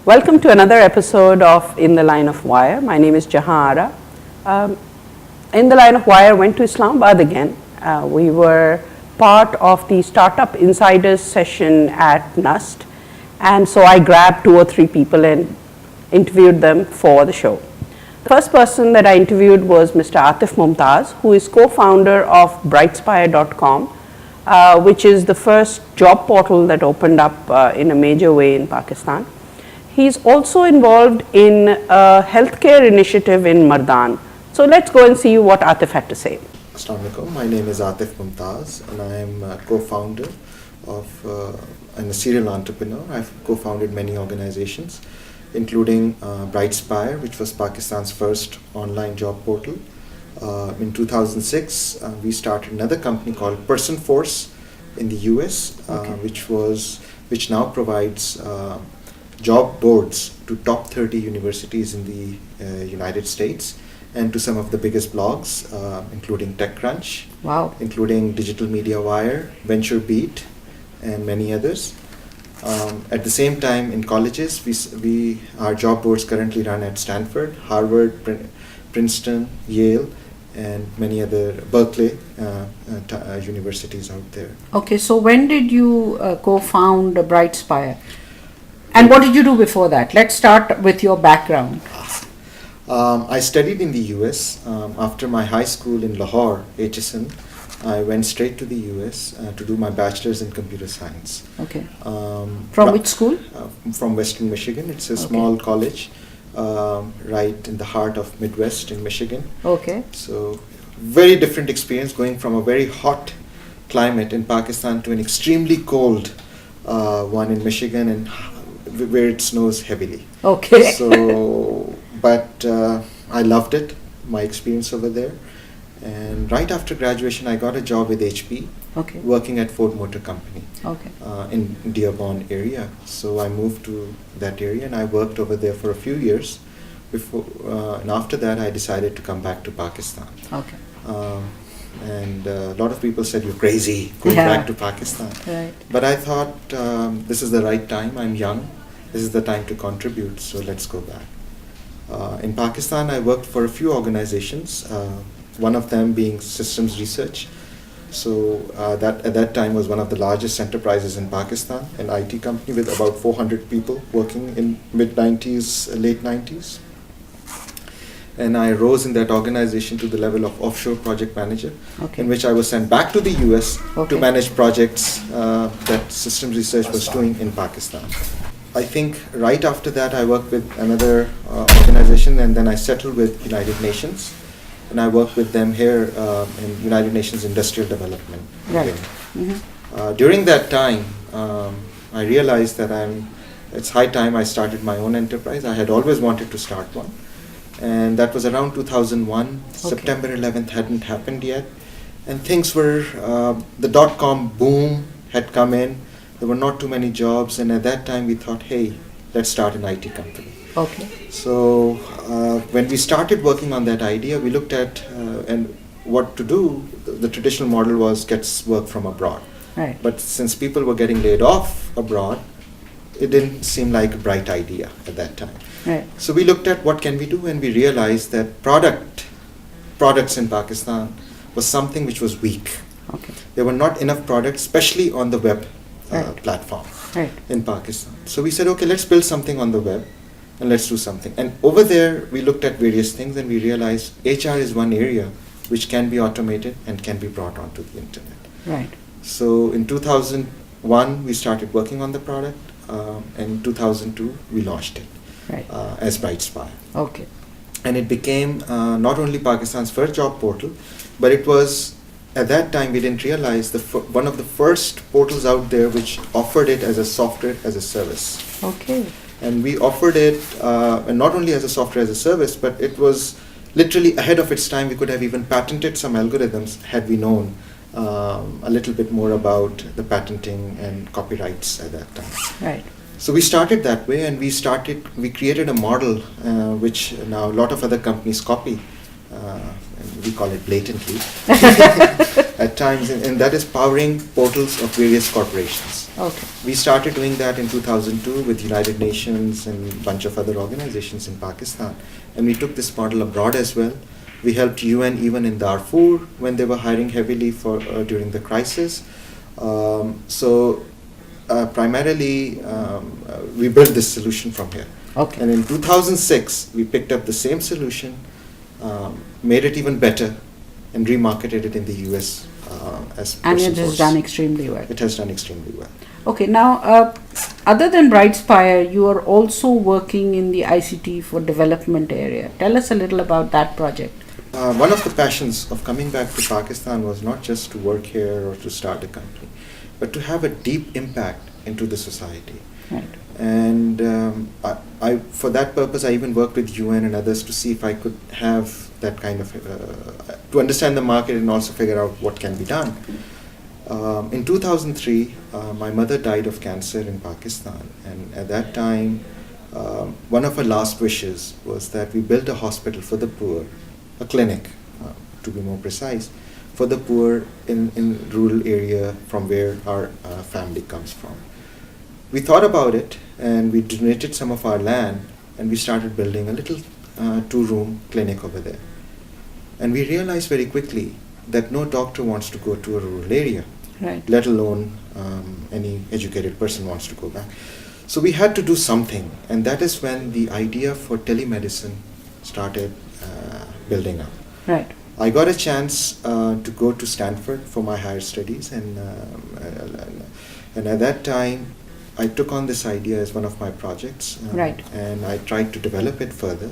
Welcome to another episode of In the Line of Wire. My name is Jahan Ara. In the Line of Wire went to Islamabad again. We were part of the Startup Insiders session at NUST, and so I grabbed 2 or 3 people and interviewed them for the show. The first person that I interviewed was Mr. AtifMumtaz, who is co-founder of Brightspyre.com, which is the first job portal that opened up in a major way in Pakistan. He's also involved in a healthcare initiative in Mardan. So let's go and see what Atif had to say. Assalamu alaikum. My name is AtifMumtaz, and I am a co-founder of and a serial entrepreneur. I've co-founded many organizations, including Brightspyre, which was Pakistan's first online job portal. In 2006, we started another company called Person Force in the US, which now provides job boards to top 30 universities in the United States and to some of the biggest blogs, including TechCrunch, including Digital Media Wire, VentureBeat, and many others. At the same time, in colleges, our job boards currently run at Stanford, Harvard, Princeton, Yale, and many other Berkeley universities out there. Okay, so when did you co-found Brightspyre? And what did you do before that? Let's start with your background. I studied in the US. After my high school in Lahore, HSN, I went straight to the US to do my bachelor's in computer science. Okay. From which school? From Western Michigan. It's a small college right in the heart of Midwest in Michigan. Okay. So very different experience, going from a very hot climate in Pakistan to an extremely cold one in Michigan, and where it snows heavily. Okay. So, but I loved it, my experience over there. And right after graduation, I got a job with HP, working at Ford Motor Company in Dearborn area. So I moved to that area and I worked over there for a few years. And after that, I decided to come back to Pakistan. Okay. And a lot of people said, you're crazy going back to Pakistan. Right. But I thought, this is the right time. I'm young. This is the time to contribute. So let's go back. In Pakistan, I worked for a few organizations. One of them being Systems Research. So that at that time was one of the largest enterprises in Pakistan, an IT company with about 400 people working in mid-90s, late 90s. And I rose in that organization to the level of offshore project manager, in which I was sent back to the US to manage projects that Systems Research was doing in Pakistan. I think right after that I worked with another organization, and then I settled with United Nations. And I work with them here in United Nations Industrial Development. Right. During that time, I realized that it's high time I started my own enterprise. I had always wanted to start one. And that was around 2001. September 11th hadn't happened yet. And things were, the dot-com boom had come in. There were not too many jobs. And at that time we thought, hey, let's start an IT company. Okay. So when we started working on that idea, we looked at and what to do. The traditional model was get work from abroad. Right. But since people were getting laid off abroad, it didn't seem like a bright idea at that time. Right. So we looked at what can we do, and we realized that products in Pakistan was something which was weak. Okay. There were not enough products, especially on the web platform in Pakistan. So we said, okay, let's build something on the web. And let's do something. And over there, we looked at various things, and we realized HR is one area which can be automated and can be brought onto the internet. Right. So in 2001, we started working on the product. And in 2002, we launched it as Brightspyre. Okay. And it became not only Pakistan's first job portal, but it was, at that time, we didn't realize one of the first portals out there which offered it as a software as a service. Okay. And we offered it, and not only as a software as a service, but it was literally ahead of its time. We could have even patented some algorithms had we known a little bit more about the patenting and copyrights at that time. Right. So we started that way, and we created a model which now a lot of other companies copy. And we call it blatantly. at times, and that is powering portals of various corporations. Okay. We started doing that in 2002 with United Nations and a bunch of other organizations in Pakistan. And we took this model abroad as well. We helped UN even in Darfur when they were hiring heavily for during the crisis. Primarily, we built this solution from here. Okay. And in 2006, we picked up the same solution, made it even better, and remarketed it in the US as And person it has force. done extremely well. It has done extremely well. Okay, now, other than BrightSpyre, you are also working in the ICT for development area. Tell us a little about that project. One of the passions of coming back to Pakistan was not just to work here or to start a company, but to have a deep impact into the society. Right. And for that purpose, I even worked with UN and others to see if I could have that kind of, to understand the market and also figure out what can be done. In 2003, my mother died of cancer in Pakistan, and at that time, one of her last wishes was that we built a hospital for the poor, a clinic, to be more precise, for the poor in rural area from where our family comes from. We thought about it, and we donated some of our land, and we started building a little 2-room clinic over there. And we realized very quickly that no doctor wants to go to a rural area, Right. let alone any educated person wants to go back. So we had to do something, and that is when the idea for telemedicine started building up. Right. I got a chance to go to Stanford for my higher studies, and at that time, I took on this idea as one of my projects, Right. and I tried to develop it further.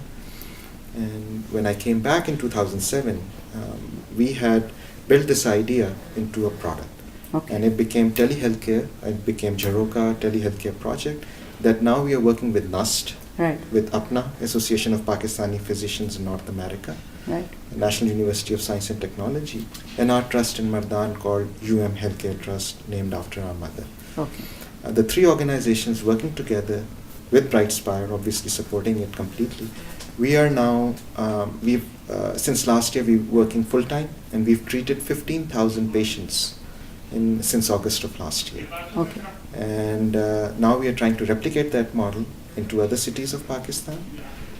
And when I came back in 2007, we had built this idea into a product. Okay. And it became telehealthcare. It became Jaroka telehealthcare project that now we are working with NUST, Right. with APNA, Association of Pakistani Physicians in North America, Right. National University of Science and Technology, and our trust in Mardan called Healthcare Trust, named after our mother. Okay. The 3 organizations working together with BrightSpyre, obviously supporting it completely. We are now, since last year, we're working full time, and we've treated 15,000 patients since August of last year. Okay. And now we are trying to replicate that model into other cities of Pakistan.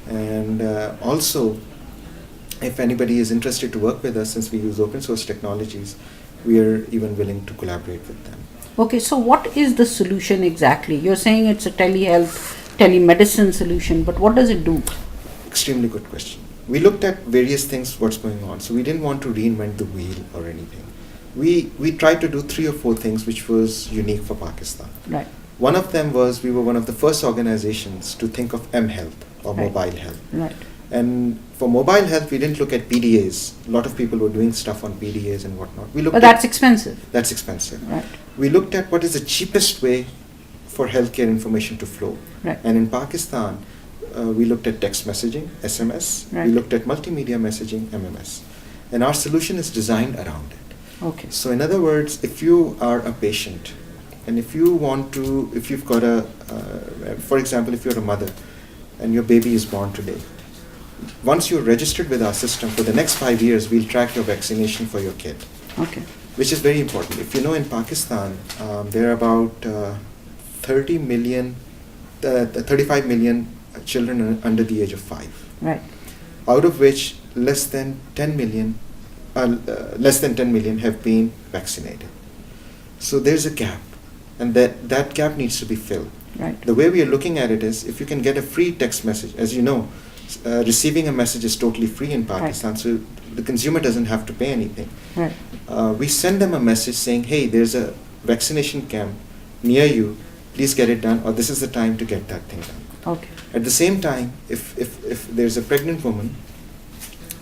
And also, if anybody is interested to work with us, since we use open source technologies, we are even willing to collaborate with them. Okay, so what is the solution exactly? You're saying it's a telehealth, telemedicine solution, but what does it do? Extremely good question. We looked at various things, what's going on. So we didn't want to reinvent the wheel or anything. We tried to do 3 or 4 things which was unique for Pakistan. Right. One of them was we were one of the first organizations to think of mHealth or Right. mobile health. Right. And for mobile health, we didn't look at PDAs. A lot of people were doing stuff on PDAs and whatnot. We looked But at that's expensive. that's expensive. Right. We looked at what is the cheapest way for healthcare information to flow. Right. And in Pakistan, we looked at text messaging, SMS. Right. We looked at multimedia messaging, MMS. And our solution is designed around it. Okay. So in other words, if you are a patient, and if you've got for example, if you're a mother and your baby is born today, once you're registered with our system, for the next 5 years, we'll track your vaccination for your kid, Okay. which is very important. If you know, in Pakistan, there are about 35 million children under the age of 5, Right. out of which less than 10 million have been vaccinated. So there's a gap, and that gap needs to be filled. Right. The way we are looking at it is, if you can get a free text message, as you know, receiving a message is totally free in Pakistan, so the consumer doesn't have to pay anything. Right. We send them a message saying, hey, there's a vaccination camp near you, please get it done, or this is the time to get that thing done. Okay. At the same time, if there's a pregnant woman,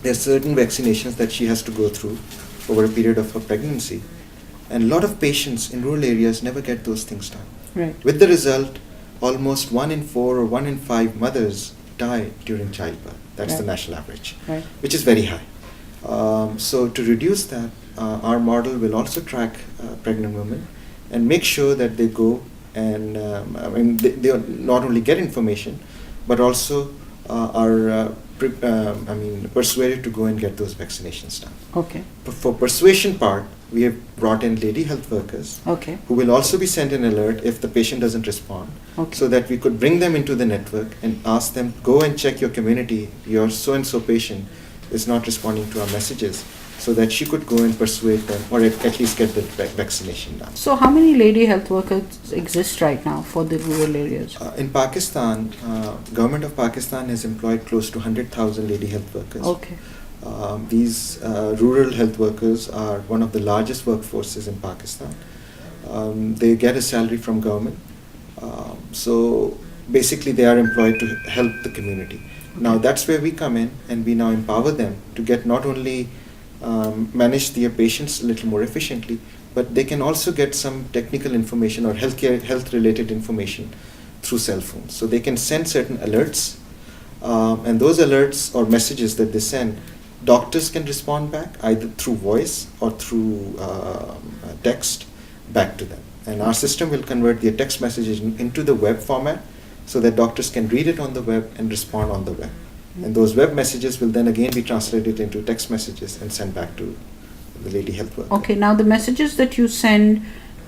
there are certain vaccinations that she has to go through over a period of her pregnancy, and a lot of patients in rural areas never get those things done. Right. With the result, almost 1 in 4 or 1 in 5 mothers die during childbirth. That's the Right. national average, Right. which is very high. So to reduce that, our model will also track pregnant women and make sure that they go and they not only get information, but also are persuaded to go and get those vaccinations done. Okay. For persuasion part, we have brought in lady health workers Okay. who will also be sent an alert if the patient doesn't respond, Okay. so that we could bring them into the network and ask them, go and check your community, your so-and-so patient is not responding to our messages, so that she could go and persuade them or at least get the vaccination done. So how many lady health workers exist right now for the rural areas? In Pakistan, government of Pakistan has employed close to 100,000 lady health workers. Okay. These rural health workers are one of the largest workforces in Pakistan. They get a salary from government. So basically they are employed to help the community. Now that's where we come in, and we now empower them to get not only manage their patients a little more efficiently, but they can also get some technical information or health related information through cell phones. So they can send certain alerts, and those alerts or messages that they send, doctors can respond back either through voice or through text back to them. And our system will convert their text messages into the web format, so that doctors can read it on the web and respond on the web. And those web messages will then again be translated into text messages and sent back to the lady health worker. Okay, now the messages that you send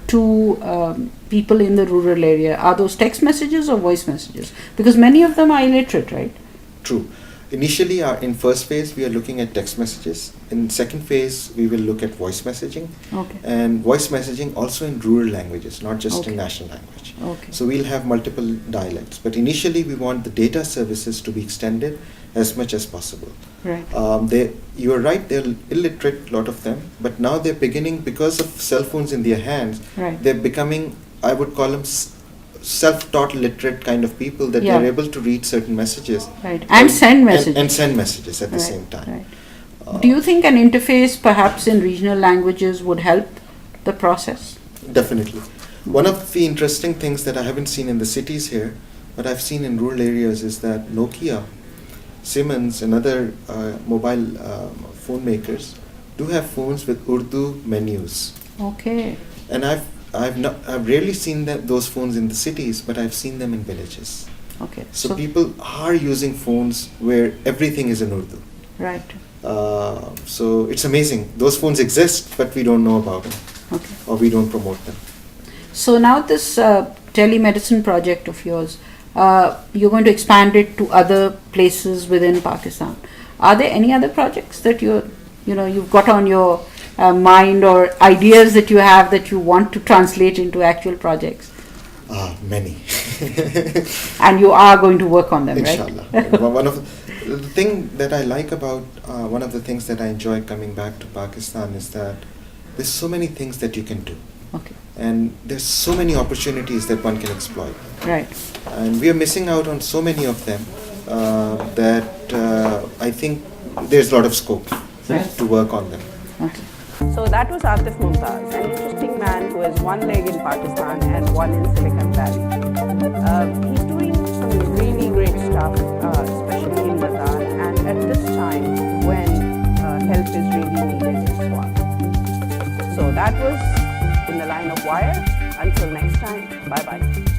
to people in the rural area, are those text messages or voice messages? Because many of them are illiterate, right? True. Initially, in first phase, we are looking at text messages. In second phase, we will look at voice messaging. Okay. And voice messaging also in rural languages, not just Okay. in national language. Okay. So we'll have multiple dialects. But initially, we want the data services to be extended as much as possible. Right. You are right, they're illiterate, a lot of them. But now they're beginning, because of cell phones in their hands, Right. they're becoming, I would call them self-taught literate kind of people, that Yeah. they're able to read certain messages. Right. And send messages. And send messages at the Right, same time. right. Do you think an interface perhaps in regional languages would help the process? Definitely. One of the interesting things that I haven't seen in the cities here, but I've seen in rural areas, is that Nokia, Siemens, and other mobile phone makers do have phones with Urdu menus. Okay. And I've rarely seen those phones in the cities, but I've seen them in villages. Okay. So people are using phones where everything is in Urdu. Right. So it's amazing. Those phones exist, but we don't know about them, Okay. or we don't promote them. So now this telemedicine project of yours, you're going to expand it to other places within Pakistan. Are there any other projects that you've got on your mind, or ideas that you have that you want to translate into actual projects? Many. And you are going to work on them, Inshallah. right? The thing that I like about, one of the things that I enjoy coming back to Pakistan is that there's so many things that you can do. Okay. And there's so many opportunities that one can exploit. Right. And we are missing out on so many of them, that I think there's a lot of scope to work on them. Okay. So that was Atif Mumtaz, an interesting man who has one leg in Pakistan and one in Silicon Valley. He's doing some really great stuff, especially in Bazar, and at this time when help is really needed in Swat. So that was In the Line of Wire. Until next time, bye-bye.